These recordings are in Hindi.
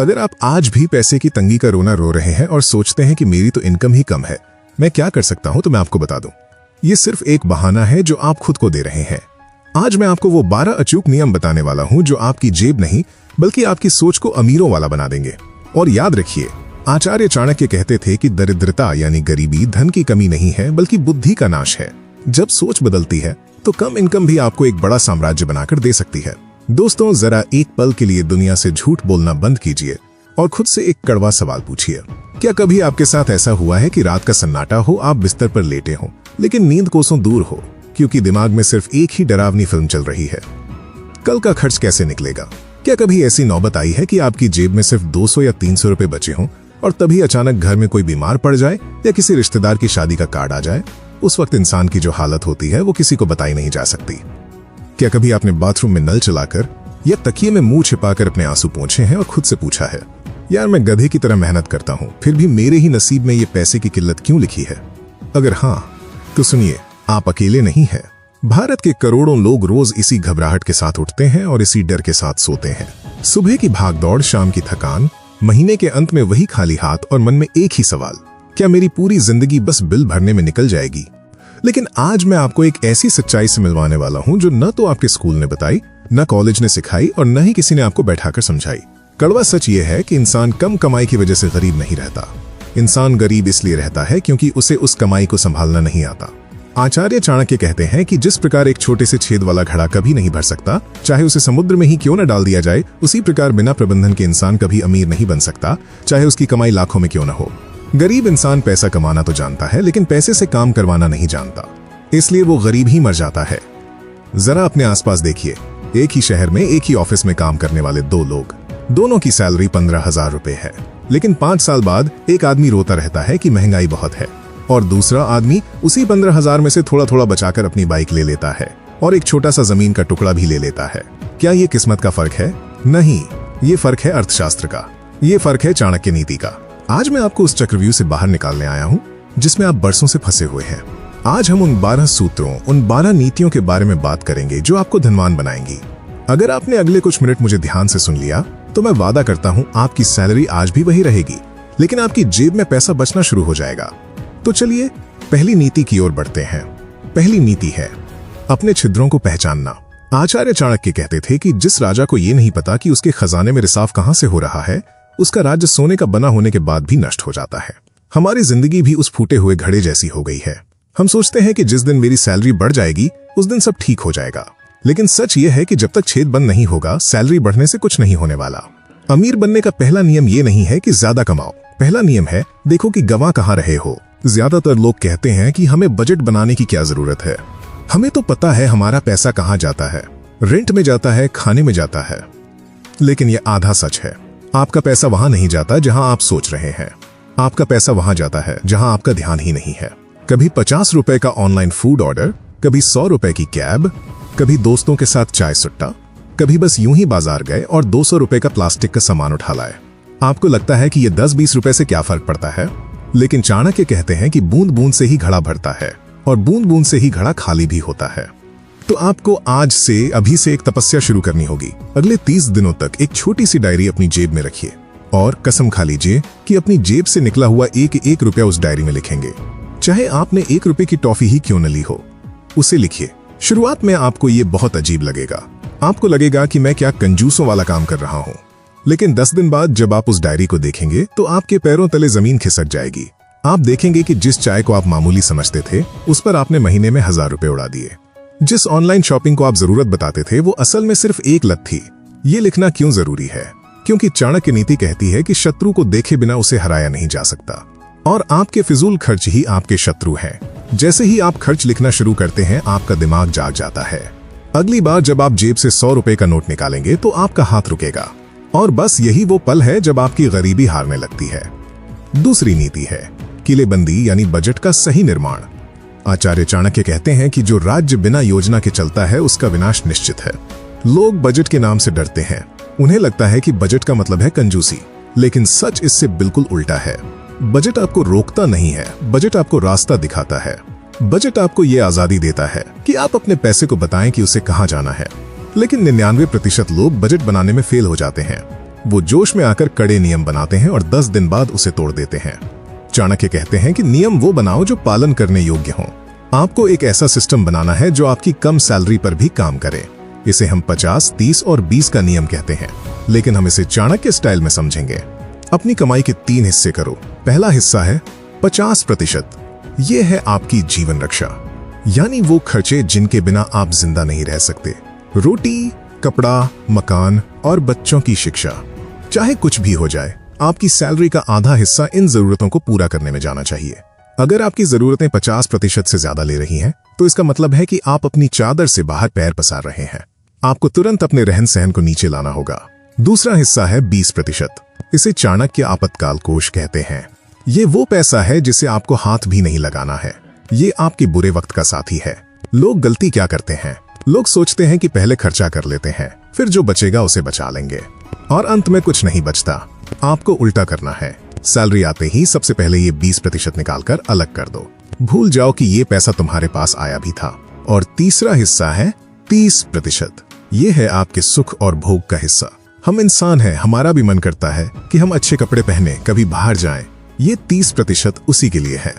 अगर आप आज भी पैसे की तंगी का रोना रो रहे हैं और सोचते हैं कि मेरी तो इनकम ही कम है, मैं क्या कर सकता हूं, तो मैं आपको बता दूं, ये सिर्फ एक बहाना है जो आप खुद को दे रहे हैं। आज मैं आपको वो 12 अचूक नियम बताने वाला हूं जो आपकी जेब नहीं बल्कि आपकी सोच को अमीरों वाला बना देंगे। और याद रखिए, आचार्य चाणक्य कहते थे कि दरिद्रता यानी गरीबी धन की कमी नहीं है बल्कि बुद्धि का नाश है। जब सोच बदलती है तो कम इनकम भी आपको एक बड़ा साम्राज्य बनाकर दे सकती है। दोस्तों, जरा एक पल के लिए दुनिया से झूठ बोलना बंद कीजिए और खुद से एक कड़वा सवाल पूछिए। क्या कभी आपके साथ ऐसा हुआ है कि रात का सन्नाटा हो, आप बिस्तर पर लेटे हो, लेकिन नींद कोसों दूर हो क्योंकि दिमाग में सिर्फ एक ही डरावनी फिल्म चल रही है? कल का खर्च कैसे निकलेगा? क्या कभी ऐसी नौबत आई है कि आपकी जेब में सिर्फ 200 या 300 रुपए बचे हों और तभी अचानक घर में कोई बीमार पड़ जाए या किसी रिश्तेदार की शादी का कार्ड आ जाए? उस वक्त इंसान की जो हालत होती है वो किसी को बताई नहीं जा सकती। क्या कभी आपने बाथरूम में नल चलाकर या तकिए में मुंह छिपाकर अपने आंसू पोंछे हैं और खुद से पूछा है, यार मैं गधे की तरह मेहनत करता हूं, फिर भी मेरे ही नसीब में ये पैसे की किल्लत क्यों लिखी है? अगर हाँ, तो सुनिए, आप अकेले नहीं हैं। भारत के करोड़ों लोग रोज इसी घबराहट के साथ उठते हैं और इसी डर के साथ सोते हैं। सुबह की भागदौड़, शाम की थकान, महीने के अंत में वही खाली हाथ और मन में एक ही सवाल, क्या मेरी पूरी जिंदगी बस बिल भरने में निकल जाएगी? लेकिन आज मैं आपको एक ऐसी सच्चाई से मिलवाने वाला हूं जो न तो आपके स्कूल ने बताई, न कॉलेज ने सिखाई और न ही किसी ने आपको बैठाकर समझाई। कड़वा सच यह है कि इंसान कम कमाई की वजह से गरीब नहीं रहता। इंसान गरीब इसलिए रहता है क्योंकि उसे उस कमाई को संभालना नहीं आता। आचार्य चाणक्य कहते हैं कि जिस प्रकार एक छोटे से छेद वाला घड़ा कभी नहीं भर सकता, चाहे उसे समुद्र में ही क्यों न डाल दिया जाए, उसी प्रकार बिना प्रबंधन के इंसान कभी अमीर नहीं बन सकता, चाहे उसकी कमाई लाखों में क्यों न हो। गरीब इंसान पैसा कमाना तो जानता है लेकिन पैसे से काम करवाना नहीं जानता, इसलिए वो गरीब ही मर जाता है। जरा अपने आसपास देखिए, एक ही शहर में एक ही ऑफिस में काम करने वाले दो लोग, दोनों की सैलरी 15,000 रुपए है, लेकिन 5 साल बाद एक आदमी रोता रहता है कि महंगाई बहुत है और दूसरा आदमी उसी 15,000 में से थोड़ा थोड़ा बचाकर अपनी बाइक ले लेता है और एक छोटा सा जमीन का टुकड़ा भी ले लेता है। क्या ये किस्मत का फर्क है? नहीं, ये फर्क है अर्थशास्त्र का, ये फर्क है चाणक्य नीति का। आज मैं आपको उस चक्रव्यूह से बाहर निकालने आया हूं जिसमें आप बरसों से फंसे हुए हैं। आज हम उन 12 सूत्रों, उन 12 नीतियों के बारे में बात करेंगे जो आपको धनवान बनाएंगी। अगर आपने अगले कुछ मिनट मुझे ध्यान से सुन लिया तो मैं वादा करता हूं आपकी सैलरी आज भी वही रहेगी, लेकिन आपकी जेब में पैसा बचना शुरू हो जाएगा। तो चलिए पहली नीति की ओर बढ़ते हैं। पहली नीति है अपने छिद्रों को पहचानना। आचार्य चाणक्य कहते थे कि जिस राजा को यह नहीं पता कि उसके खजाने में रिसाव कहां से हो रहा है, उसका राज्य सोने का बना होने के बाद भी नष्ट हो जाता है। हमारी जिंदगी भी उस फूटे हुए घड़े जैसी हो गई है। हम सोचते हैं कि जिस दिन मेरी सैलरी बढ़ जाएगी उस दिन सब ठीक हो जाएगा, लेकिन सच ये है कि जब तक छेद बंद नहीं होगा सैलरी बढ़ने से कुछ नहीं होने वाला। अमीर बनने का पहला नियम ये नहीं है कि ज्यादा कमाओ, पहला नियम है देखो कि गंवा कहां रहे हो। ज्यादातर लोग कहते हैं कि हमें बजट बनाने की क्या जरूरत है, हमें तो पता है हमारा पैसा कहां जाता है, रेंट में जाता है, खाने में जाता है। लेकिन यह आधा सच है। आपका पैसा वहां नहीं जाता जहां आप सोच रहे हैं, आपका पैसा वहां जाता है जहां आपका ध्यान ही नहीं है। कभी 50 रुपए का ऑनलाइन फूड ऑर्डर, कभी 100 रुपए की कैब, कभी दोस्तों के साथ चाय सुट्टा, कभी बस यूं ही बाजार गए और 200 रुपए का प्लास्टिक का सामान उठा लाए। आपको लगता है कि ये 10-20 रुपए से क्या फर्क पड़ता है, लेकिन चाणक्य कहते हैं कि बूंद बूंद से ही घड़ा भरता है और बूंद बूंद से ही घड़ा खाली भी होता है। तो आपको आज से, अभी से एक तपस्या शुरू करनी होगी। अगले 30 दिनों तक एक छोटी सी डायरी अपनी जेब में रखिए और कसम खा लीजिए कि अपनी जेब से निकला हुआ एक रुपया उस डायरी में लिखेंगे। चाहे आपने 1 रुपए की टॉफी ही क्यों न ली हो, उसे लिखिए। शुरुआत में आपको ये बहुत अजीब लगेगा, आपको लगेगा कि मैं क्या कंजूसों वाला काम कर रहा हूं, लेकिन 10 दिन बाद जब आप उस डायरी को देखेंगे तो आपके पैरों तले जमीन खिसक जाएगी। आप देखेंगे कि जिस चाय को आप मामूली समझते थे उस पर आपने महीने में 1000 रुपए उड़ा दिए। जिस ऑनलाइन शॉपिंग को आप जरूरत बताते थे वो असल में सिर्फ एक लत थी। ये लिखना क्यों जरूरी है? क्योंकि चाणक्य नीति कहती है कि शत्रु को देखे बिना उसे हराया नहीं जा सकता और आपके फिजूल खर्च ही आपके शत्रु हैं। जैसे ही आप खर्च लिखना शुरू करते हैं आपका दिमाग जाग जाता है। अगली बार जब आप जेब से 100 रुपए का नोट निकालेंगे तो आपका हाथ रुकेगा और बस यही वो पल है जब आपकी गरीबी हारने लगती है। दूसरी नीति है किलेबंदी यानी बजट का सही निर्माण। आचार्य चाणक्य कहते हैं कि जो राज्य बिना योजना के चलता है उसका विनाश निश्चित है। लोग बजट के नाम से डरते हैं, उन्हें लगता है कि बजट का मतलब है कंजूसी, लेकिन सच इससे बिल्कुल उल्टा है। बजट आपको रोकता नहीं है, बजट आपको रास्ता दिखाता है। बजट आपको ये आजादी देता है कि आप अपने पैसे को बताएं कि उसे कहां जाना है। लेकिन 99% लोग बजट बनाने में फेल हो जाते हैं। वो जोश में आकर कड़े नियम बनाते हैं और 10 दिन बाद उसे तोड़ देते हैं। चाणक्य कहते हैं कि नियम वो बनाओ जो पालन करने योग्य हो। आपको एक ऐसा सिस्टम बनाना है जो आपकी कम सैलरी पर भी काम करे। इसे हम 50, 30 और 20 का नियम कहते हैं, लेकिन हम इसे चाणक्य स्टाइल में समझेंगे। अपनी कमाई के 3 हिस्से करो। पहला हिस्सा है 50%। ये है आपकी जीवन रक्षा, यानी वो खर्चे जिनके बिना आप जिंदा नहीं रह सकते। रोटी, कपड़ा, मकान और बच्चों की शिक्षा। चाहे कुछ भी हो जाए, आपकी सैलरी का आधा हिस्सा इन जरूरतों को पूरा करने में जाना चाहिए। अगर आपकी जरूरतें 50% से ज्यादा ले रही हैं, तो इसका मतलब है कि आप अपनी चादर से बाहर पैर पसार रहे हैं। आपको तुरंत अपने रहन सहन को नीचे लाना होगा। दूसरा हिस्सा है 20%। इसे चाणक्य आपातकाल कोष कहते हैं। ये वो पैसा है जिसे आपको हाथ भी नहीं लगाना है। ये आपके बुरे वक्त का साथी है। लोग गलती क्या करते हैं? लोग सोचते हैं कि पहले खर्चा कर लेते हैं, फिर जो बचेगा उसे बचा लेंगे, और अंत में कुछ नहीं बचता। आपको उल्टा करना है। सैलरी आते ही सबसे पहले ये 20% निकालकर अलग कर दो। भूल जाओ कि ये पैसा तुम्हारे पास आया भी था। और तीसरा हिस्सा है 30%। ये है आपके सुख और भोग का हिस्सा। हम इंसान हैं, हमारा भी मन करता है कि हम अच्छे कपड़े पहने, कभी बाहर जाएं। ये 30% उसी के लिए है।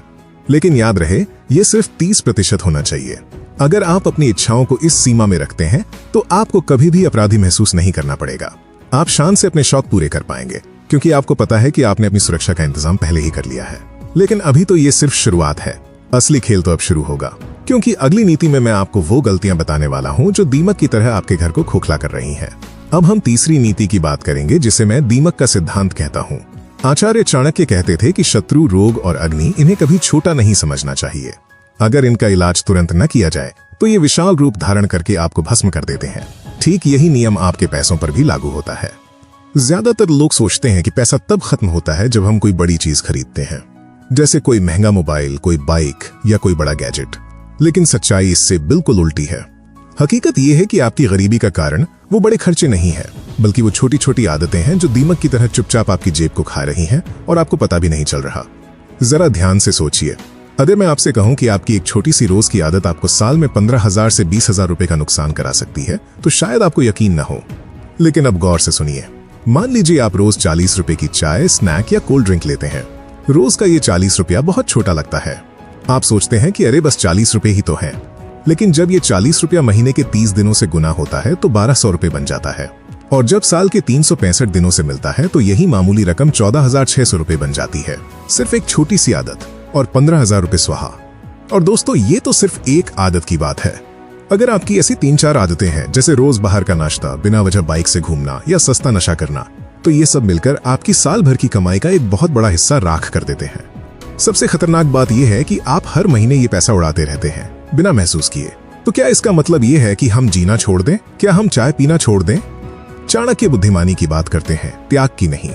लेकिन याद रहे, ये सिर्फ 30% होना चाहिए। अगर आप अपनी इच्छाओं को इस सीमा में रखते हैं, तो आपको कभी भी अपराधी महसूस नहीं करना पड़ेगा। आप शान से अपने शौक पूरे कर पाएंगे, क्योंकि आपको पता है कि आपने अपनी सुरक्षा का इंतजाम पहले ही कर लिया है। लेकिन अभी तो ये सिर्फ शुरुआत है। असली खेल तो अब शुरू होगा, क्योंकि अगली नीति में मैं आपको वो गलतियां बताने वाला हूं जो दीमक की तरह आपके घर को खोखला कर रही हैं। अब हम तीसरी नीति की बात करेंगे, जिसे मैं दीमक का सिद्धांत कहता हूं। आचार्य चाणक्य कहते थे कि शत्रु, रोग और अग्नि, इन्हें कभी छोटा नहीं समझना चाहिए। अगर इनका इलाज तुरंत न किया जाए, तो ये विशाल रूप धारण करके आपको भस्म कर देते हैं। ठीक यही नियम आपके पैसों पर भी लागू होता है। ज्यादातर लोग सोचते हैं कि पैसा तब खत्म होता है जब हम कोई बड़ी चीज खरीदते हैं, जैसे कोई महंगा मोबाइल, कोई बाइक या कोई बड़ा गैजेट। लेकिन सच्चाई इससे बिल्कुल उल्टी है। हकीकत यह है कि आपकी गरीबी का कारण वो बड़े खर्चे नहीं है, बल्कि वो छोटी छोटी आदतें हैं जो दीमक की तरह चुपचाप आपकी जेब को खा रही हैं और आपको पता भी नहीं चल रहा। जरा ध्यान से सोचिए, अगर मैं आपसे कहूं कि आपकी एक छोटी सी रोज की आदत आपको साल में 15,000 से 20,000 रुपए का नुकसान करा सकती है, तो शायद आपको यकीन न हो। लेकिन अब गौर से सुनिए। मान लीजिए आप रोज 40 रुपए की चाय, स्नैक या कोल्ड ड्रिंक लेते हैं। रोज का ये 40 रुपया बहुत छोटा लगता है। आप सोचते हैं कि अरे बस 40 रुपए ही तो है। लेकिन जब ये 40 रुपया महीने के 30 दिनों से गुना होता है तो 1200 रुपए बन जाता है। और जब साल के 365 दिनों से मिलता है तो यही मामूली रकम 14,600 रुपए बन जाती है। सिर्फ एक छोटी सी आदत और 15,000 रुपए स्वाहा। और दोस्तों, ये तो सिर्फ एक आदत की बात है। अगर आपकी ऐसी 3-4 आदतें हैं, जैसे रोज बाहर का नाश्ता, बिना वजह बाइक से घूमना या सस्ता नशा करना, तो ये सब मिलकर आपकी साल भर की कमाई का एक बहुत बड़ा हिस्सा राख कर देते हैं। सबसे खतरनाक बात यह है कि आप हर महीने ये पैसा उड़ाते रहते हैं बिना महसूस किए। तो क्या इसका मतलब ये है कि हम जीना छोड़ दें? क्या हम चाय पीना छोड़ दें? चाणक्य बुद्धिमानी की बात करते हैं, त्याग की नहीं।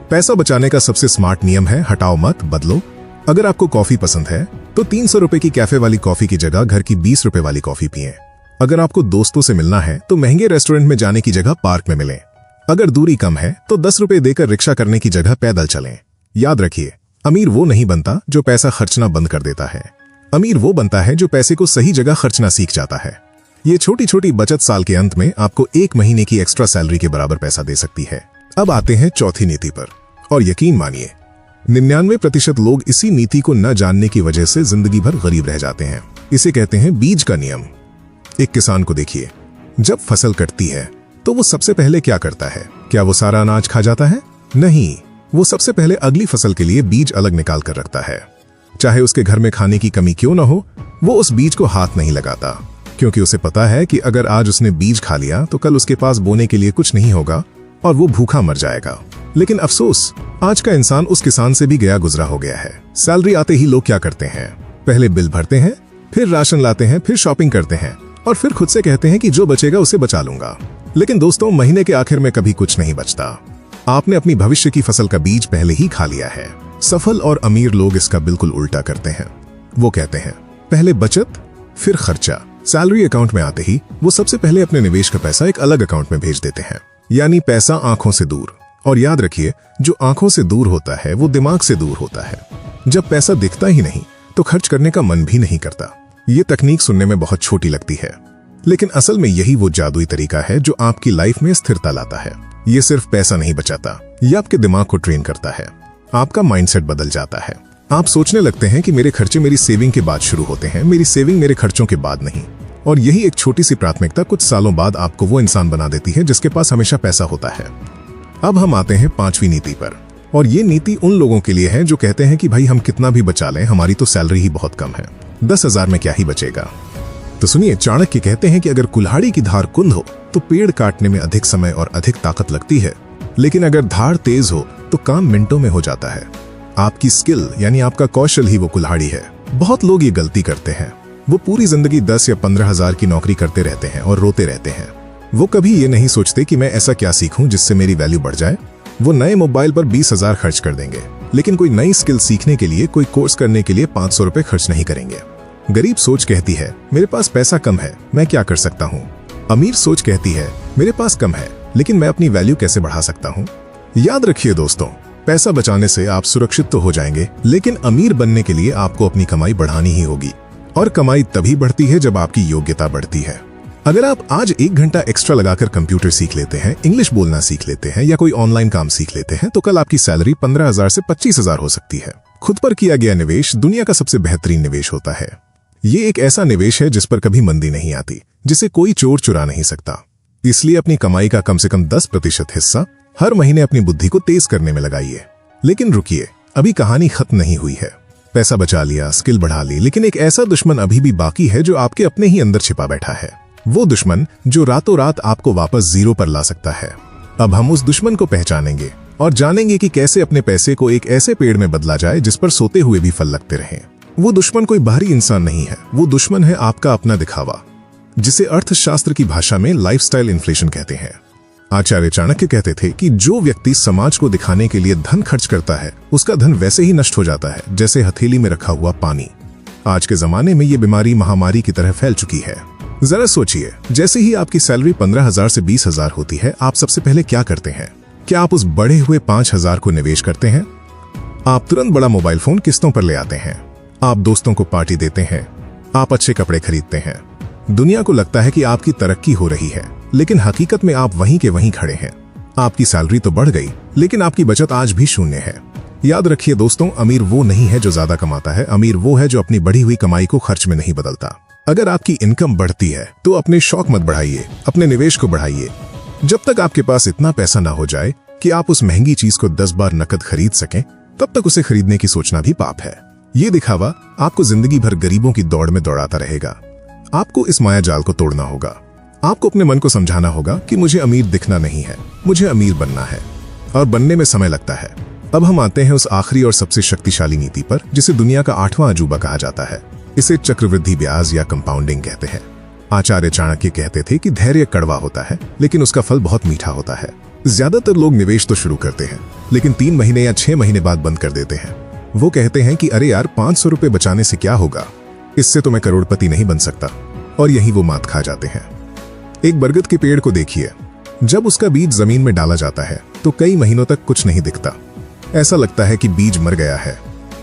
पैसा बचाने का सबसे स्मार्ट नियम है, हटाओ मत, बदलो। अगर आपको कॉफी पसंद है तो 300 रुपए की कैफे वाली कॉफी की जगह घर की 20 रुपए वाली कॉफी पिएं। अगर आपको दोस्तों से मिलना है तो महंगे रेस्टोरेंट में जाने की जगह पार्क में मिलें। अगर दूरी कम है तो 10 रुपए देकर रिक्शा करने की जगह पैदल चलें। याद रखिए, अमीर वो नहीं बनता जो पैसा खर्चना बंद कर देता है। अमीर वो बनता है जो पैसे को सही जगह खर्चना सीख जाता है। ये छोटी छोटी बचत साल के अंत में आपको 1 महीने की एक्स्ट्रा सैलरी के बराबर पैसा दे सकती है। अब आते हैं चौथी नीति पर, और यकीन मानिए 99% लोग इसी नीति को न जानने की वजह से जिंदगी भर गरीब रह जाते हैं। इसे कहते हैं बीज का नियम। एक किसान को देखिए, जब फसल कटती है तो वो सबसे पहले क्या करता है? क्या वो सारा अनाज खा जाता है? नहीं, वो सबसे पहले अगली फसल के लिए बीज अलग निकाल कर रखता है। चाहे उसके घर में खाने की कमी क्यों न हो, वो उस बीज को हाथ नहीं लगाता, क्योंकि उसे पता है कि अगर आज उसने बीज खा लिया तो कल उसके पास बोने के लिए कुछ नहीं होगा और वो भूखा मर जाएगा। लेकिन अफसोस, आज का इंसान उस किसान से भी गया गुजरा हो गया है। सैलरी आते ही लोग क्या करते हैं? पहले बिल भरते हैं, फिर राशन लाते हैं, फिर शॉपिंग करते हैं और फिर खुद से कहते हैं कि जो बचेगा उसे बचा लूंगा। लेकिन दोस्तों, महीने के आखिर में कभी कुछ नहीं बचता। आपने अपनी भविष्य की फसल का बीज पहले ही खा लिया है। सफल और अमीर लोग इसका बिल्कुल उल्टा करते हैं। वो कहते हैं पहले बचत, फिर खर्चा। सैलरी अकाउंट में आते ही वो सबसे पहले अपने निवेश का पैसा एक अलग अकाउंट में भेज देते हैं, यानी पैसा आंखों से दूर। और याद रखिए, जो आंखों से दूर होता है वो दिमाग से दूर होता है। जब पैसा दिखता ही नहीं तो खर्च करने का मन भी नहीं करता। ये तकनीक सुनने में बहुत छोटी लगती है, लेकिन असल में यही वो जादुई तरीका है जो आपकी लाइफ में स्थिरता लाता है। ये सिर्फ पैसा नहीं बचाता, ये आपके दिमाग को ट्रेन करता है। आपका माइंडसेट बदल जाता है। आप सोचने लगते हैं कि मेरे खर्चे मेरी सेविंग के बाद शुरू होते हैं, मेरी सेविंग मेरे खर्चों के बाद नहीं। और यही एक छोटी सी प्राथमिकता कुछ सालों बाद आपको वो इंसान बना देती है जिसके पास हमेशा पैसा होता है। अब हम आते हैं 5वीं नीति पर, और ये नीति उन लोगों के लिए है जो कहते हैं कि भाई हम कितना भी बचा लें, हमारी तो सैलरी ही बहुत कम है, 10,000 में क्या ही बचेगा। तो सुनिए, चाणक्य कहते हैं कि अगर कुल्हाड़ी की धार कुंद हो तो पेड़ काटने में अधिक समय और अधिक ताकत लगती है, लेकिन अगर धार तेज हो तो काम मिनटों में हो जाता है। आपकी स्किल यानी आपका कौशल ही वो कुल्हाड़ी है। बहुत लोग ये गलती करते हैं, वो पूरी जिंदगी 10 या 15,000 की नौकरी करते रहते हैं और रोते रहते हैं। वो कभी ये नहीं सोचते कि मैं ऐसा क्या सीखूं जिससे मेरी वैल्यू बढ़ जाए। वो नए मोबाइल पर 20,000 खर्च कर देंगे, लेकिन कोई नई स्किल सीखने के लिए, कोई कोर्स करने के लिए 500 रुपए खर्च नहीं करेंगे। गरीब सोच कहती है मेरे पास पैसा कम है, मैं क्या कर सकता हूँ। अमीर सोच कहती है मेरे पास कम है, लेकिन मैं अपनी वैल्यू कैसे बढ़ा सकता हूँ। याद रखिए दोस्तों, पैसा बचाने से आप सुरक्षित तो हो जाएंगे, लेकिन अमीर बनने के लिए आपको अपनी कमाई बढ़ानी ही होगी। और कमाई तभी बढ़ती है जब आपकी योग्यता बढ़ती है। अगर आप आज 1 घंटा एक्स्ट्रा लगाकर कंप्यूटर सीख लेते हैं, इंग्लिश बोलना सीख लेते हैं या कोई ऑनलाइन काम सीख लेते हैं, तो कल आपकी सैलरी 15,000 से 25,000 हो सकती है। खुद पर किया गया निवेश दुनिया का सबसे बेहतरीन निवेश होता है। ये एक ऐसा निवेश है जिस पर कभी मंदी नहीं आती, जिसे कोई चोर चुरा नहीं सकता। इसलिए अपनी कमाई का कम से कम 10% हिस्सा हर महीने अपनी बुद्धि को तेज करने में लगाइए। लेकिन रुकिए, अभी कहानी खत्म नहीं हुई है। पैसा बचा लिया, स्किल बढ़ा ली, लेकिन एक ऐसा दुश्मन अभी भी बाकी है जो आपके अपने ही अंदर छिपा बैठा है। वो दुश्मन जो रातों रात आपको वापस जीरो पर ला सकता है। अब हम उस दुश्मन को पहचानेंगे और जानेंगे कि कैसे अपने पैसे को एक ऐसे पेड़ में बदला जाए जिस पर सोते हुए भी फल लगते रहें। वो दुश्मन कोई बाहरी इंसान नहीं है, वो दुश्मन है आपका अपना दिखावा, जिसे अर्थशास्त्र की भाषा में लाइफस्टाइल इन्फ्लेशन कहते हैं। आचार्य चाणक्य कहते थे कि जो व्यक्ति समाज को दिखाने के लिए धन खर्च करता है, उसका धन वैसे ही नष्ट हो जाता है जैसे हथेली में रखा हुआ पानी। आज के जमाने में ये बीमारी महामारी की तरह फैल चुकी है। जरा सोचिए, जैसे ही आपकी सैलरी 15,000 से 20,000 होती है, आप सबसे पहले क्या करते हैं? क्या आप उस बढ़े हुए 5,000 को निवेश करते हैं? आप तुरंत बड़ा मोबाइल फोन किस्तों पर ले आते हैं, आप दोस्तों को पार्टी देते हैं, आप अच्छे कपड़े खरीदते हैं। दुनिया को लगता है कि आपकी तरक्की हो रही है, लेकिन हकीकत में आप वहीं के वहीं खड़े हैं। आपकी सैलरी तो बढ़ गई, लेकिन आपकी बचत आज भी शून्य है। याद रखिए दोस्तों, अमीर वो नहीं है जो ज्यादा कमाता है, अमीर वो है जो अपनी बढ़ी हुई कमाई को खर्च में नहीं बदलता। अगर आपकी इनकम बढ़ती है तो अपने शौक मत बढ़ाइए, अपने निवेश को बढ़ाइए। जब तक आपके पास इतना पैसा ना हो जाए कि आप उस महंगी चीज को 10 बार नकद खरीद सकें, तब तक उसे खरीदने की सोचना भी पाप है। ये दिखावा आपको जिंदगी भर गरीबों की दौड़ में दौड़ाता रहेगा। आपको इस माया जाल को तोड़ना होगा। आपको अपने मन को समझाना होगा कि मुझे अमीर दिखना नहीं है, मुझे अमीर बनना है, और बनने में समय लगता है। अब हम आते हैं उस आखिरी और सबसे शक्तिशाली नीति पर, जिसे दुनिया का 8वां अजूबा कहा जाता है। इसे चक्रवृद्धि ब्याज या कंपाउंडिंग कहते हैं। आचार्य चाणक्य कहते थे कि धैर्य कड़वा होता है, लेकिन उसका फल बहुत मीठा होता है। ज्यादातर लोग निवेश तो शुरू करते हैं, लेकिन 3 महीने या 6 महीने बाद बंद कर देते हैं। वो कहते हैं कि अरे यार, 500 रुपए बचाने से क्या होगा, इससे तो मैं करोड़पति नहीं बन सकता, और यही वो मात खा जाते हैं। एक बरगद के पेड़ को देखिए, जब उसका बीज जमीन में डाला जाता है तो कई महीनों तक कुछ नहीं दिखता। ऐसा लगता है कि बीज मर गया है,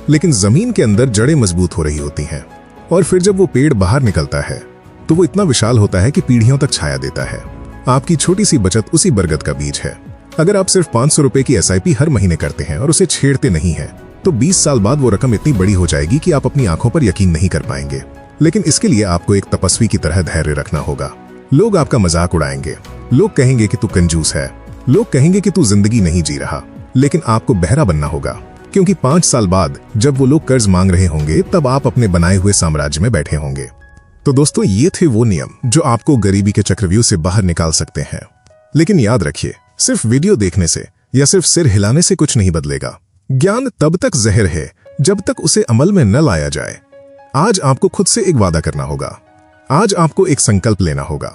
लेकिन जमीन के अंदर जड़ें मजबूत हो रही होती हैं, और फिर जब वो पेड़ बाहर निकलता है तो वो इतना विशाल होता है कि पीढ़ियों तक छाया देता है। आपकी छोटी सी बचत उसी बरगद का बीज है। अगर आप सिर्फ 500 रुपए की SIP हर महीने करते हैं और उसे छेड़ते नहीं हैं, तो 20 साल बाद वो रकम इतनी बड़ी हो जाएगी कि आप अपनी आंखों पर यकीन नहीं कर पाएंगे। लेकिन इसके लिए आपको एक तपस्वी की तरह धैर्य रखना होगा। लोग आपका मजाक उड़ाएंगे, लोग कहेंगे कि तू कंजूस है, लोग कहेंगे कि तू जिंदगी नहीं जी रहा, लेकिन आपको बहरा बनना होगा, क्योंकि 5 साल बाद जब वो लोग कर्ज मांग रहे होंगे, तब आप अपने बनाए हुए साम्राज्य में बैठे होंगे। तो दोस्तों, ये थे वो नियम जो आपको गरीबी के चक्रव्यूह से बाहर निकाल सकते हैं। लेकिन याद रखिए, सिर्फ वीडियो देखने से या सिर्फ सिर हिलाने से कुछ नहीं बदलेगा। ज्ञान तब तक जहर है जब तक उसे अमल में न लाया जाए। आज आपको खुद से एक वादा करना होगा, आज आपको एक संकल्प लेना होगा।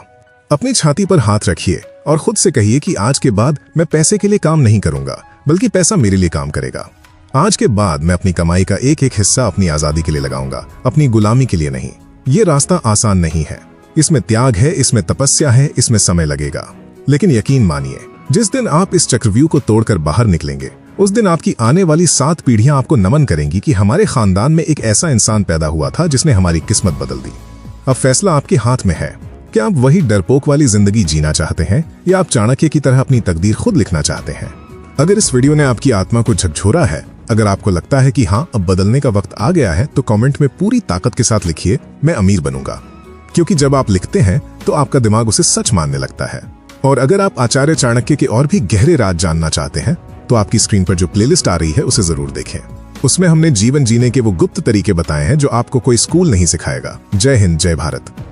अपनी छाती पर हाथ रखिए और खुद से कहिए कि आज के बाद मैं पैसे के लिए काम नहीं करूंगा, बल्कि पैसा मेरे लिए काम करेगा। आज के बाद मैं अपनी कमाई का एक एक हिस्सा अपनी आजादी के लिए लगाऊंगा, अपनी गुलामी के लिए नहीं। ये रास्ता आसान नहीं है, इसमें त्याग है, इसमें तपस्या है, इसमें समय लगेगा। लेकिन यकीन मानिए, जिस दिन आप इस चक्रव्यूह को तोड़कर बाहर निकलेंगे, उस दिन आपकी आने वाली 7 पीढ़ियां आपको नमन करेंगी कि हमारे खानदान में एक ऐसा इंसान पैदा हुआ था जिसने हमारी किस्मत बदल दी। अब फैसला आपके हाथ में है। क्या आप वही डरपोक वाली जिंदगी जीना चाहते हैं या आप चाणक्य की तरह अपनी तकदीर खुद लिखना चाहते हैं? अगर इस वीडियो ने आपकी आत्मा को झकझोरा है, अगर आपको लगता है कि हाँ अब बदलने का वक्त आ गया है, तो कमेंट में पूरी ताकत के साथ लिखिए, मैं अमीर बनूंगा। क्योंकि जब आप लिखते हैं तो आपका दिमाग उसे सच मानने लगता है। और अगर आप आचार्य चाणक्य के और भी गहरे राज जानना चाहते हैं तो आपकी स्क्रीन पर जो प्लेलिस्ट आ रही है उसे जरूर देखें। उसमें हमने जीवन जीने के वो गुप्त तरीके बताए हैं जो आपको कोई स्कूल नहीं सिखाएगा। जय हिंद, जय भारत।